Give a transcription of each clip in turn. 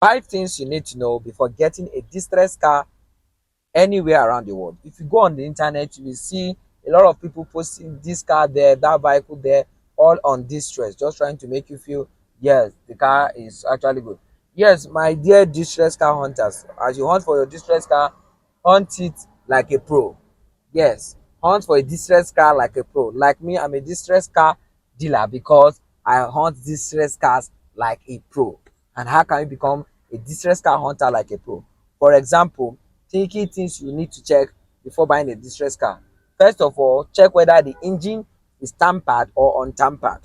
5 things you need to know before getting a distressed car anywhere around the world. If you go on the internet, you will see a lot of people posting this car there, that vehicle there, all on distress, just trying to make you feel yes, the car is actually good. Yes, my dear distress car hunters, as you hunt for your distress car, hunt it like a pro. Yes, hunt for a distress car like a pro. Like me, I'm a distress car dealer because I hunt distress cars like a pro. And how can you become a distress car hunter like a pro? For example, thinking things you need to check before buying a distress car. First of all, check whether the engine is tampered or untampered.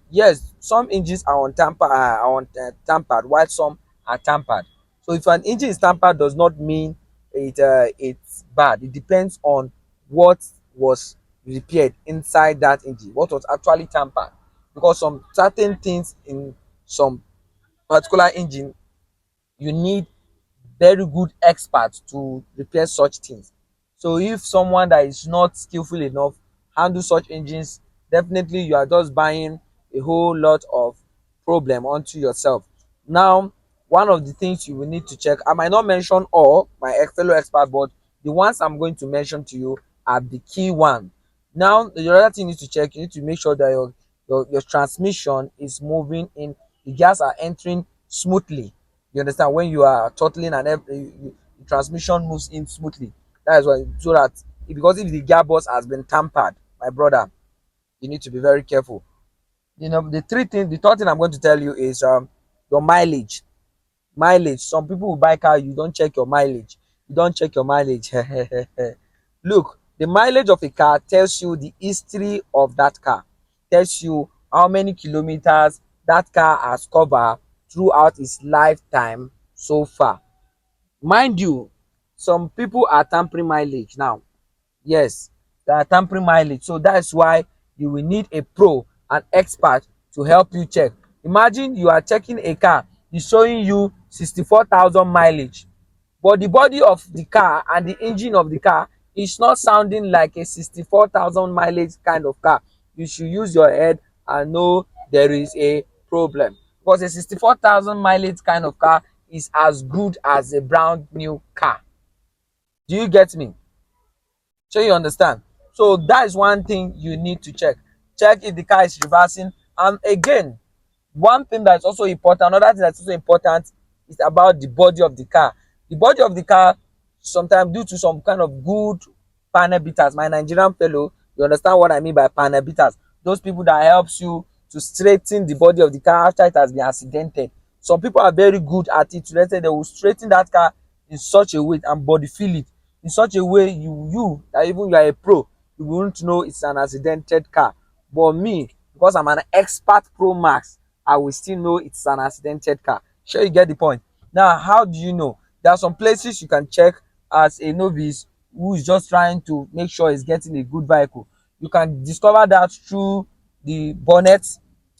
Yes, some engines are tampered, while some are tampered. So if an engine is tampered, does not mean it's bad. It depends on what was repaired inside that engine, what was actually tampered. Because some certain things in some particular engine, you need very good experts to repair such things. So if someone that is not skillful enough handle such engines, definitely you are just buying a whole lot of problem onto yourself. Now, one of the things you will need to check, I might not mention all my fellow experts, but the ones I'm going to mention to you are the key one. Now, the other thing you need to check, you need to make sure that your transmission is moving in, the gas are entering smoothly. You understand? When you are throttling and the transmission moves in smoothly. That is why, so that because if the gearbox has been tampered, my brother, you need to be very careful. The third thing I'm going to tell you is your mileage. Mileage. Some people will buy car, you don't check your mileage. You don't check your mileage. Look, the mileage of a car tells you the history of that car, tells you how many kilometers that car has covered throughout its lifetime so far. Mind you, some people are tampering mileage now. Yes, they are tampering mileage. So that's why you will need a pro, an expert to help you check. Imagine you are checking a car, it's showing you 64,000 mileage, but the body of the car and the engine of the car is not sounding like a 64,000 mileage kind of car. You should use your head and know there is a problem, because a 64,000 mileage kind of car is as good as a brand new car. Do you get me? So you understand? So that is one thing you need to check. Check if the car is reversing. And again, one thing that's also important, another thing that's also important is about the body of the car. The body of the car, sometimes due to some kind of good panel beaters, my Nigerian fellow, you understand what I mean by panel beaters? Those people that helps you to straighten the body of the car after it has been accidented. Some people are very good at it. Let's say they will straighten that car in such a way and body feel it in such a way you that even you are a pro, you won't know it's an accidented car. But me, because I'm an expert pro max, I will still know it's an accidented car. Sure, you get the point. Now, how do you know? There are some places you can check as a novice who is just trying to make sure he's getting a good vehicle. You can discover that through the bonnet.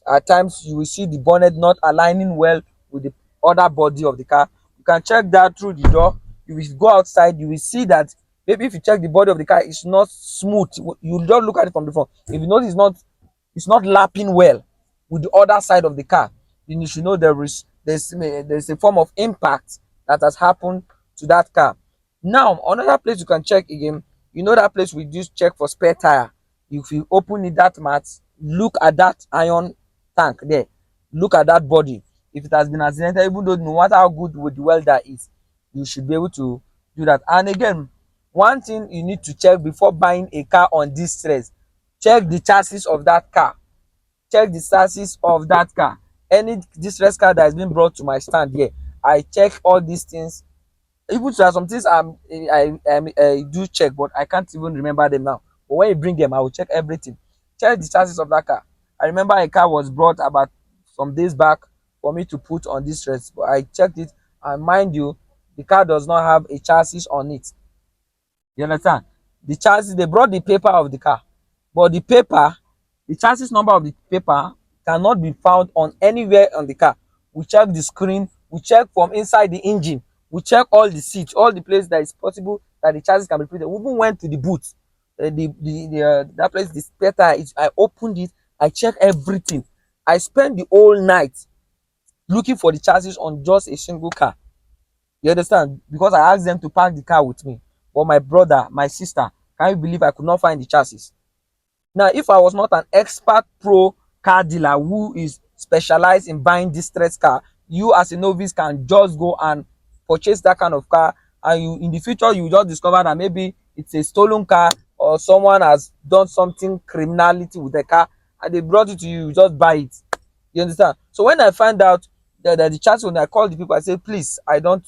At times you will see the bonnet not aligning well with the other body of the car. You can check that through the door. You will go outside, you will see that maybe if you check the body of the car, it's not smooth. You don't look at it from the front. If you notice it's not lapping well with the other side of the car, then you should know there's a form of impact that has happened to that car. Now, another place you can check again, that place we just check for spare tire. If you open it, that mat, look at that iron tank there. Look at that body. If it has been accidented, even though no matter how good with the welder is, you should be able to do that. And again, one thing you need to check before buying a car on distress, check the chassis of that car. Check the chassis of that car. Any distress car that has been brought to my stand here, I check all these things. Even there are some things I do check, but I can't even remember them now. But when you bring them, I will check everything. Check the chassis of that car. I remember a car was brought about some days back for me to put on distress, but I checked it, and mind you, the car does not have a chassis on it. You understand? The chassis, they brought the paper of the car, but the chassis number of the paper cannot be found on anywhere on the car. We check the screen, we check from inside the engine, we check all the seats, all the places that is possible that the chassis can be printed. We even went to the boot, that place, the spare tire. I opened it, I checked everything. I spent the whole night looking for the chassis on just a single car. You understand? Because I asked them to park the car with me. But my brother, my sister, can you believe I could not find the chassis? Now, if I was not an expert pro car dealer who is specialized in buying distressed car, you as a novice can just go and purchase that kind of car, and you in the future you just discover that maybe it's a stolen car or someone has done something criminality with the car and they brought it to you, you just buy it. You understand? So when I find out that the chassis, when I call the people, I say, please, I don't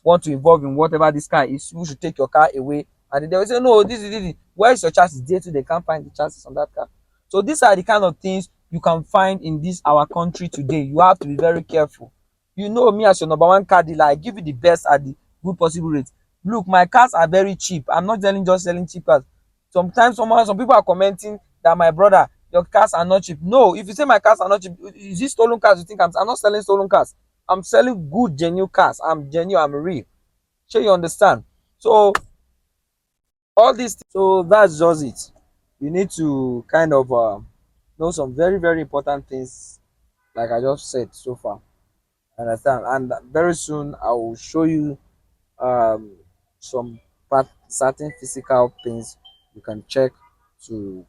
want to involve in whatever this car is. You should take your car away. And they will say, no, this. Where is your chassis? Day to they can't find the chassis on that car. So these are the kind of things you can find in this our country today. You have to be very careful. You know me as your number one car dealer, I give you the best at the good possible rate. Look, my cars are very cheap. I'm not selling cheap cars. Sometimes some people are commenting that my brother, your cars are not cheap. No, if you say my cars are not cheap, is it stolen cars? You think I'm not selling stolen cars? I'm selling good, genuine cars. I'm genuine. I'm real. Sure, you understand? So all these. So that's just it. You need to kind of know some very very important things, like I just said so far. Understand? And very soon I will show you some certain physical things you can check to